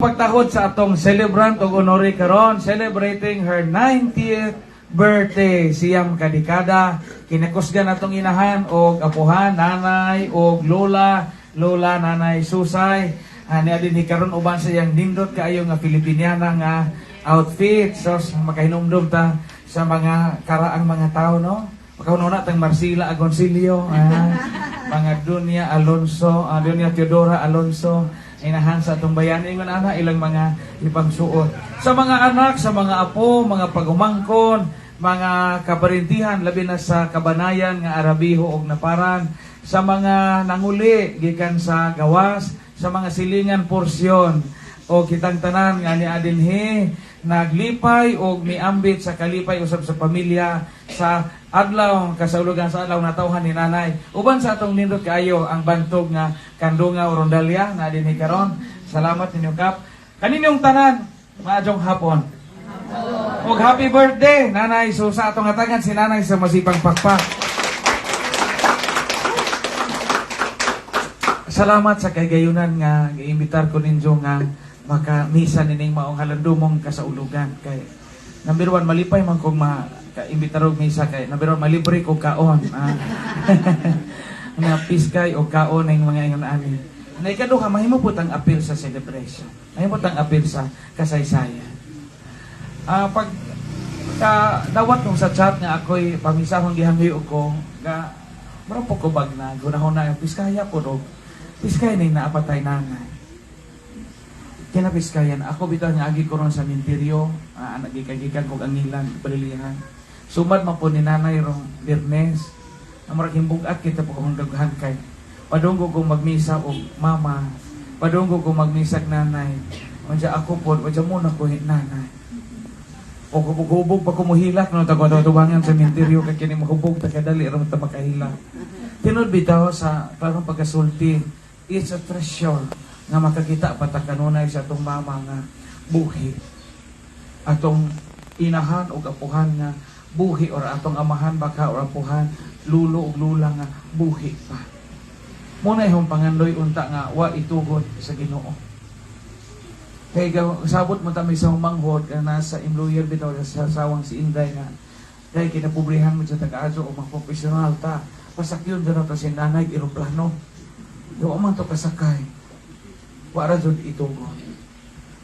pagtahod sa atong celebrant o honore karon, celebrating her 90th birthday. Siyam kadikada, kinakusgan atong inahan o apuhan, nanay o lola, nanay susay. Niya din karon uban sa iyang nindot kaayo nga Filipiniana nga outfit. So makahinumdum ta sa mga karaang mga tao, no? Makaununa tang Marcela Agoncillo, mga Dunya Alonso, Dunya Teodora Alonso, inahan sa atong bayan, ingon ana ilang mga ibang suot. Sa mga anak, sa mga apo, mga pagumangkon, mga kaparintihan, labi na sa kabanayan nga Arabiho og Naparan, sa mga nanguli gikan sa gawas, sa mga silingan porsyon o kitang tanan nga ni adinhi naglipay o miambit sa kalipay usab sa pamilya sa adlaw kasaulugan sa adlaw natawhan ni nanay. Uban sa atong nindot kaayo ang bantog nga Kandungaw Rondalia na dinhi karon. Salamat ninyo kap. Kaninyong tanan maadtong hapon. Og happy birthday nanay. So sa atong hatagan si nanay sa masipang pakpak. Salamat sa kagayunan nga giimbitar ko ninyo nga maka-misa nining maong halandumong kasaulugan. Kay number 1 malipay man kung ka-imbitar og misa kay number 1 malibre ko kaon. Na piskay o kaon ng mga ingon ani. Na ikaduha mahimo pud ang appeal sa celebration. Mahimo pud ang appeal sa kasaysayan. Pag dawat nung sa chat nga ako'y pamisahon gihamhiog ko nga maro po ko bag na gunahon na yung piskaya po og piskay ning naapatay nanay. Kinapiskayan, ako bitaw nga agi ko ron sa minteryo, nagikan kog angilan, balilihan. Sumad man po ni nanay rong Birnes, na marag himbugat kita po kung daghan kay. Padunggo kong magmisa o mama, padunggo kong magmisa nanay. Wanja ako po, wanja muna ko nanay. O hubog pa kumuhilak, no, tago-tubangan sa minteryo, kaya kini mahubog, takadali, ram ta makahilak. Tinod bitaw sa parang pagkasulti, it's a treasure nga makakita pata kanunay sa atong mama nga buhi, atong inahan o apuhan nga buhi, or atong amahan baka or apuhan lulo o lula nga buhi pa. Muna yung pangandoy unta nga wa itugod sa Ginoo. Kay sabot mo ta may sa manghod nga nasa employer bitaw sa sawang si Inday nga dahil kinapobrihan mo sa taga-adyo o mga professional ta pasakyon dyan to si nanay eroplano yung man to kasakay para dyan itugon.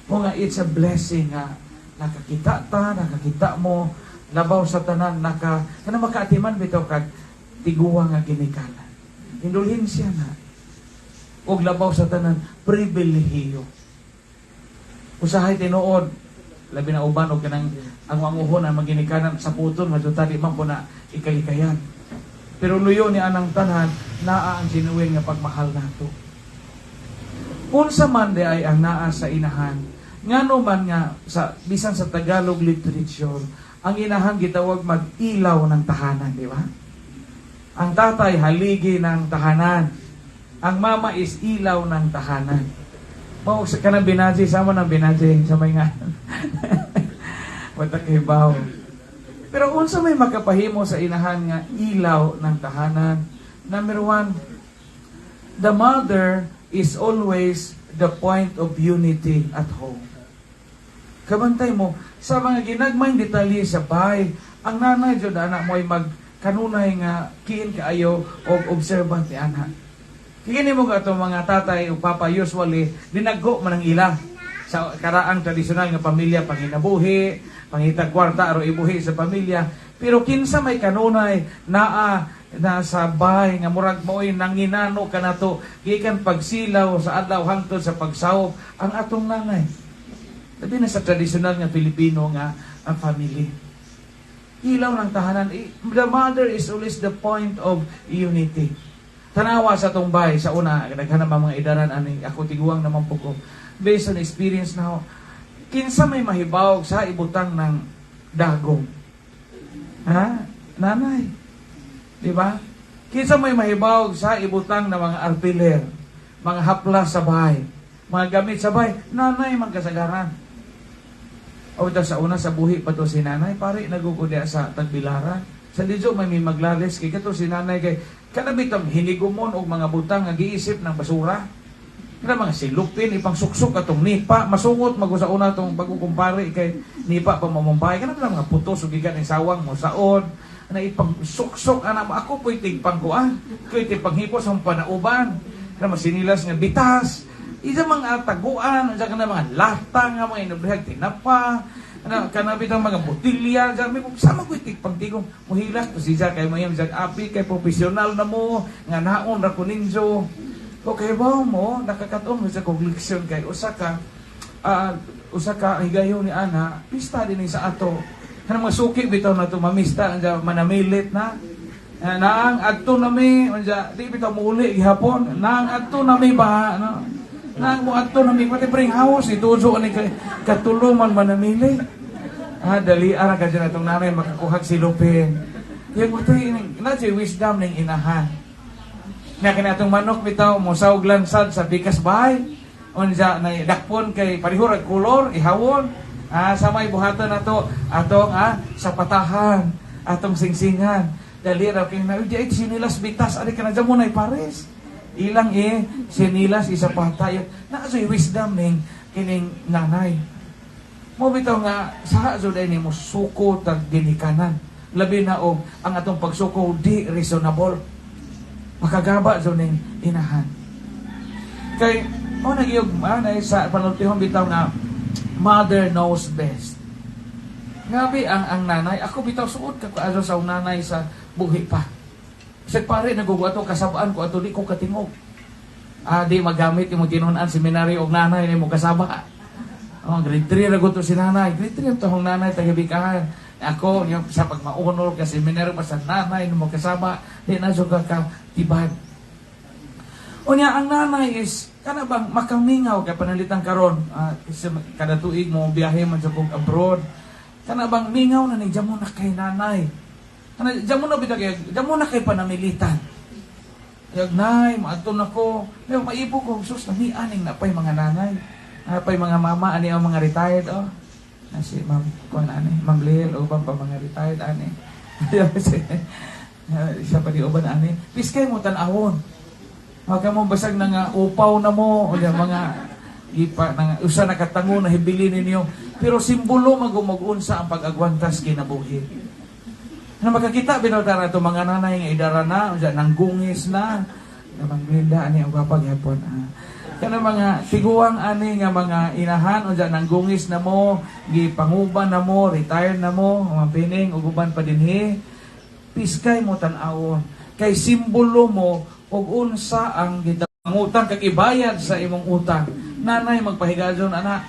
O nga, it's a blessing nga nakakita ta, nakakita mo, labaw sa tanan, kana makaatiman bitaw kag tiguwa nga ginikanan. Indulhensya na. O labaw sa tanan, pribilehiyo. Usahay tinuod, labi na uban o kanang ang wanguhon ang maginikanan sa puton, matutali man po na ikalikayan. Pero luyo ni anang tanan, naa ang sinuwin nga pagmahal nato. Unsa man di ay ang naa sa inahan, ngano man nga sa bisan sa Tagalog literature, ang inahan gitawag mag-ilaw ng tahanan, di ba? Ang tatay haligi ng tahanan. Ang mama is ilaw ng tahanan. Mao sa kanang binaji sama ng binaji sa may nga. Matakibaw. Pero unsa may makapahimo sa inahan nga ilaw ng tahanan? Number 1, the mother is always the point of unity at home. Kabantay mo, sa mga ginagmayng detalye sa bahay, ang nanay dyan anak mo ay magkanunay nga kiin kaayo o observant ni anak. Kini mo ka itong mga tatay o papa usually, dinaggo man ang ila sa karaang tradisyonal nga pamilya, panginabuhi, pangitag kwarta, aro ibuhi sa pamilya. Pero kinsa may kanunay na sa bahay nga murag mo'y nanginano ka na to gikan pagsilaw sa adlaw hangtod sa pagsawop ang atong nanay. Labi na sa tradisyonal nga Pilipino nga ang family. Ilaw ng tahanan. The mother is always the point of unity. Tanawa sa itong bahay sa una, naghanap ang mga idaran, ako tiguang naman po ko. Based on experience na kinsa may mahibawag sa ibutang ng dagong. Ha? Nanay. Diba? Kinsa may mahibawag sa ibutang ng mga arpiler, mga haplas sa bahay, mga gamit sa bahay, nanay magkasagaran. O ito sa una, sa buhi pa to si nanay, pare nagugudya sa tagbilaran. Sa lidyo may maglalis, kaya to si nanay kay kanabitang hinigumon o mga butang nga giisip ng basura. Kaya mga silupin, ipang suksok atong nipa, masungot magusa una itong pagkukumpare kay nipa pa mamumbay. Kaya mga putos, ugigan ng sawang mo saod, na ipang suksok, anak mo, ako po'y tigpangkuan, ko'y tigpanghipo sa panauban, na masinilas nga bitas, isa mga taguan, isa ka na mga lata nga mga inabrihag, tinapa, kanabit ang mga botilya, dyan, may sama ko'y tigpangtigong, muhilas, kasi kay mo yung api, kay profesional na mo, nga naon, rakuninjo. Okay ba mo, nakakataon mo sa kogliksyon kay usa ka higayon ni ana, pista din sa ato. Kanang mga suki bitaw na to mamista anja manamilit na. Naang adto nami anja di bitaw muuli gihapon. Naang adto nami ba no. Naang mo adto nami pati bring house ituzo ani kay katuluman manamili. Dali ara ka dyan atong nanay makakuhag silupin. Yung utay na wisdom ning inahan. Nga kinatong manok bitaw mo sa lansad sa bikas bahay unja na dakpon kay parihurag kulor ihawon sa may buhatan nato atong sa patahan atong singsingan dali ra kay na di sinilas bitas ari kana jamo nay pares ilang sinilas isa patay na soy wisdom ning kining nanay mo bitaw nga sa jud ni mo suko tag ginikanan labi na og ang atong pagsuko di reasonable makagaba so ning inahan. Kay mo nagyog manay sa panultihon bitaw na mother knows best. Ngabi ang nanay, ako bitaw suod ka aso sa nanay sa buhi pa. Sa pare nagugo ato kasabaan ko ato di ko katingog. Di magamit imong tinunan seminaryo og nanay nimo kasaba. Grade 3 ra to si nanay. Grade 3 to hong nanay tagabikahan. Ako yung sa pagmaunol kasi seminaryo pa sa nanay nimo kasaba di na jud ka tibad. Unya ang nanay is kana bang makamingaw kay panalitan karon kada tuig mo biyahe man sa abroad. Kana bang mingaw na ni jamo na kay nanay. Kana jamo na bitag jamo na kay panamilitan. Yag nay maadto nako, may maipo ko sus na ni aning napay mga nanay. Napay mga mama ani ang mga retired si ma'am kuan ani, Ma'am Lil o bang pa mga retired ani. Isa pa di uban ani. Piskay mo tan-awon. Wag mo basag na nga upaw na mo o mga ipa nga usa nakatango na hibilin ninyo. Pero simbolo magumugunsa ang pag-agwantas kinabuhi. Na makakita binodara to mga nanay nga idara na usa nanggungis na. Namang Linda ani ang gwapa gyapon. Kana mga tiguang ani nga mga inahan usa nanggungis na mo, gipanguban na mo, retired na mo, mga pining ug uban pa dinhi. Piskay mo tan-awon kay simbolo mo og unsa ang gitangutang kag ibayad sa imong utang. Nanay magpahigadon anak.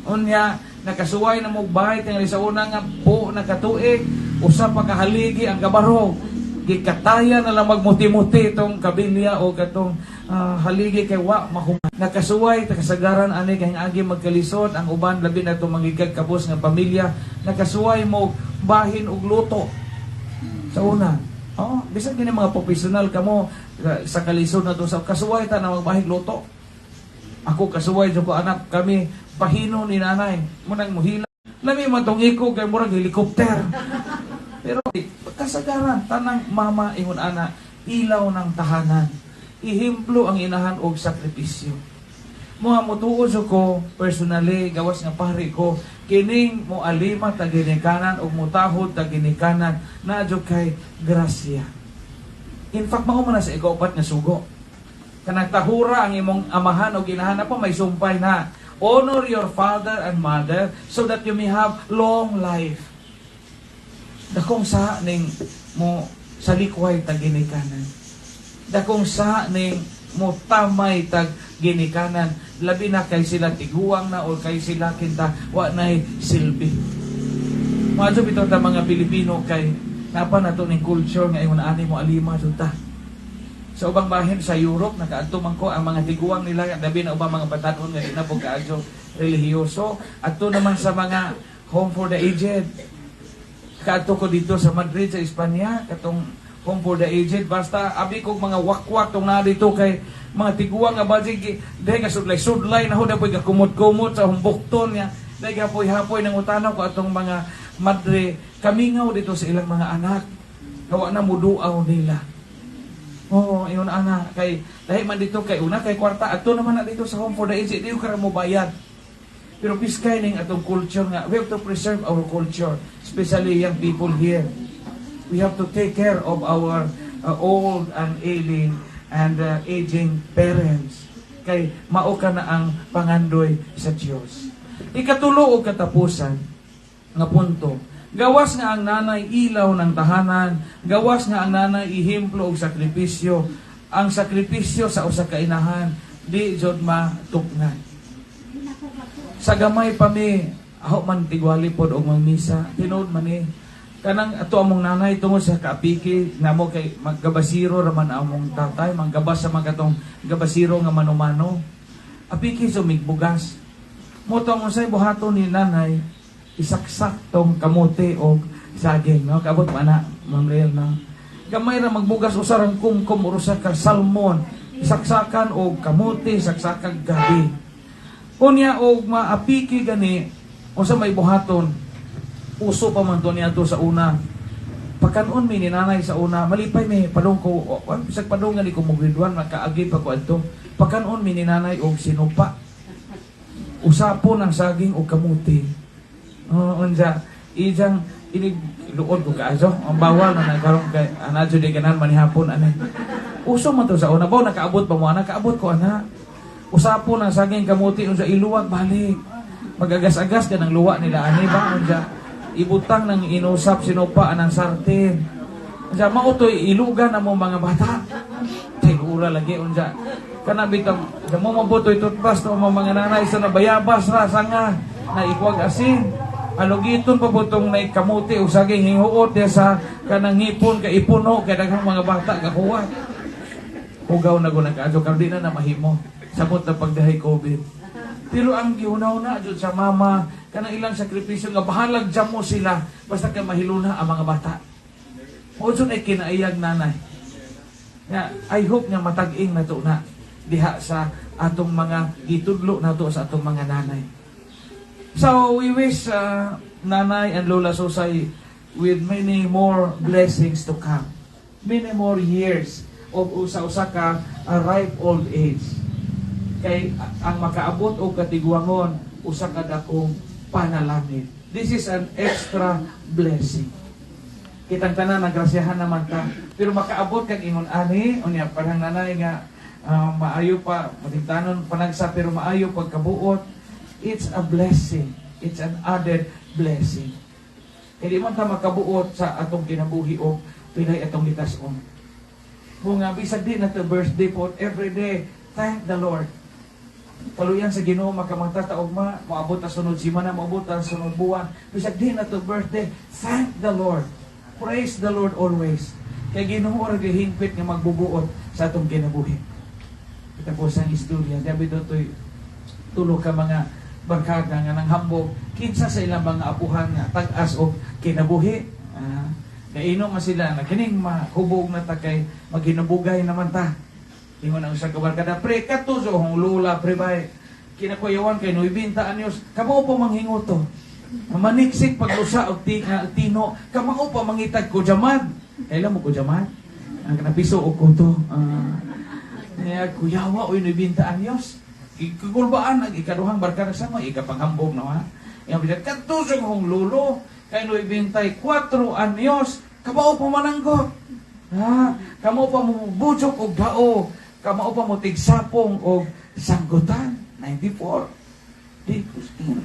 Unya nakasuway na mo bahay tingali sa una nga po nakatuig usa pa kahaligi ang gabarog. Gikataya na lang magmuti-muti itong kabilya o katong haligi kay wa mahuman. Nakasuway kasagaran ani kay agi magkalisod ang uban labi na itong mangigag kabos nga pamilya. Nakasuway mo bahin og luto. Sa una, bisan gini mga professional kamo sa kalisod na to sa kasuway ta na magbahig luto. Ako kasuway jud ko anak kami pahino ni nanay. Munang muhila. Lami man tong iko kay murag helicopter. Pero kasagaran tanang mama ingon ana ilaw ng tahanan. Ihimplo ang inahan og sakripisyo. Mga mutuod ko personally gawas nga pari ko kining mo alima ta ginikanan ug mutahod ta ginikanan na jud kay grasya. In fact mao man sa ikaw-upat nga sugo. Kanang tahura ang imong amahan o inahan pa may sumpay na honor your father and mother so that you may have long life. Dakong sa ning mo sa likway ta ginikanan. Dakong sa ning mo tamay tag ginikanan labi na kay sila tiguang na o kay sila kinta wa nay silbi. Madyo bitaw ta mga Pilipino kay napa nato ning culture nga ingon ani mo alima jud ta. Sa ubang bahin sa Europe nakaadto man ko ang mga tiguang nila labi na ubang mga batan-on nga dinabog kaadto relihiyoso adto naman sa mga home for the aged. Kaadto ko dito sa Madrid sa Espanya katong home for the aged basta abi kog mga wakwak tong na dito kay mga tiguang nga bajig dahil nga sudlay na ho na po'y kumot-kumot sa humbukton niya dahil hapoy ng utanaw ko atong mga madre kamingaw dito sa ilang mga anak kawa na muduaw nila Oo, yun ana kay dahil man dito kay una kay kwarta adto naman na dito sa home for the aged di ka mo bayad. Pero piskay ning atong culture nga we have to preserve our culture, especially young people here. We have to take care of our old and ailing and aging parents. Kay mao ka na ang pangandoy sa Dios. Ikatulo og katapusan nga punto. Gawas nga ang nanay ilaw ng tahanan, gawas nga ang nanay ihemplo og sakripisyo. Ang sakripisyo sa usa ka inahan di jud matupngan. Sa gamay pa mi, aho man tigwali pod og mangmisa, tinud man ni kanang ato among nanay tungod sa kaapiki namo kay maggabasiro raman among tatay, manggabas sa mga katong gabasiro nga manumano. Apiki so migbugas. Mo tong unsay buhaton ni nanay isaksak tong kamote o saging, no? Kabot mo na, Ma'am Riel, no? Gamay ra magbugas usarang kumkum urusa ka salmon, saksakan og kamote, saksakan gabi. Unya og maapiki gani, usa may buhaton, uso pa man to niya to sa una. Pagkanon mi ni nanay sa una, malipay mi, padung ko, bisag padung nga ni ko mugridwan, makaagi pa ko adto. Pagkanon mi ni nanay og sinupa. Usapon ang saging o kamuti. Unsa ijang inig luod ko kaaso ang bawal na nagkaroon kay anadyo di ganan manihapon ani. Uso man to sa una baw nakaabot pa mo ana kaabot ko ana. Usapon ang saging kamuti unsa iluwag balik. Magagas-agas ka ng luwa nila ani ba unsa ibutang ng inusap sinupa anang sartin. Unsa mao toy ilugan na mo mga bata. Sigura lagi unsa kana bitang mo mabutoy toothpaste o mga nanay sa nabayabas ra sanga na ikwag asin. Alugiton pa po itong kamuti o saging hihuot niya sa kanang hipon, kaipuno, kaya daghang mga bata kakuha. Hugaw na ko nagkaadyo, di na mahimo. Sabot na pagdahay COVID. Pero ang giunaw na dyan sa mama, kanang ilang sakripisyo nga bahalag dyan mo sila, basta ka mahiluna ang mga bata. O dyan ay kinaiyag nanay. I hope nga matag-ing na to na diha sa atong mga gitudlo na to sa atong mga nanay. So we wish Nanay and Lola Susay with many more blessings to come. Many more years of usa-usa ka ripe old age. Kay ang makaabot og katiguangon usa ka dakong panalangin. This is an extra blessing. Kitang tanan nagrasyahan naman ta. Pero makaabot kag ingon ani unya parang nanay nga maayo pa matigtanon panagsa pero maayo pagkabuot. It's a blessing. It's an added blessing. Hindi man ta makabuot sa atong kinabuhi o pilay atong gitason. Kung nga bisag di na to birthday po, every day, thank the Lord. Paluyan sa Ginoo makamangta ta ugma, moabot ta sunod semana, moabot ta sunod buwan. Bisag di na to birthday, thank the Lord. Praise the Lord always. Kay Ginoo ra gihingpit nga magbubuot sa atong kinabuhi. Kita po sa istorya, dabi to'y tulo ka mga barkada nga nang hambog kinsa sa ilang mga apuhan nga tag-as og kinabuhi. Kainom sila na kining mahubog na ta kay maghinabugay naman ta. Ingon ang usa ka barkada pre katuzo hong lula pre bay kinakuyawan kay 90 anyos kamao pa manghingoto. Mamaniksik paglusa og tino kamao pa mangitag ko jamad. Kailan mo ko jamad? Ang kanapiso og kuto. Niya kuyawa oy 90 anyos. Kagulbaan ang ikaduhang barkada sa mga ikapanghambog na ha. Yung bilang katusong hong lulo, kay no'y bintay 4 anyos, kamao pa mananggot. Ha? Kamao pa mo bujok o gao, kamao pa mo tigsapong o sanggutan. 94. Di,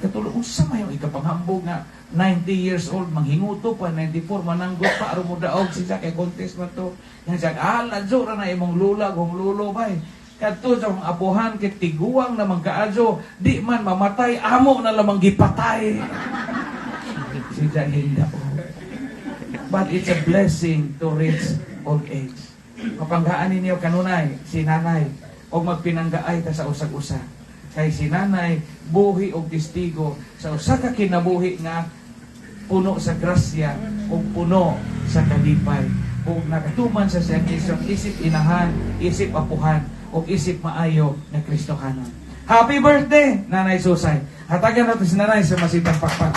katulong sa may ikapanghambog na 90 years old, manghinguto pa, 94, mananggot pa, aron mo daog siya kay contest man to. Yan siya, ladyo ra na imong lula, gong lulo ba kadto sa mga apuhan kay tiguang na magkaadyo di man mamatay amo na lamang gipatay si Jahinda but it's a blessing to reach old age. Mapanggaan ninyo kanunay si nanay o magpinanggaay ta sa usag-usa kay si nanay buhi og testigo sa usa ka kinabuhi nga puno sa grasya o puno sa kalipay o nakatuman sa siyang isip inahan, isip apuhan o isip maayo na Kristohanon. Happy birthday, Nanay Susay. Hatagan natin si Nanay sa masitang pakpak.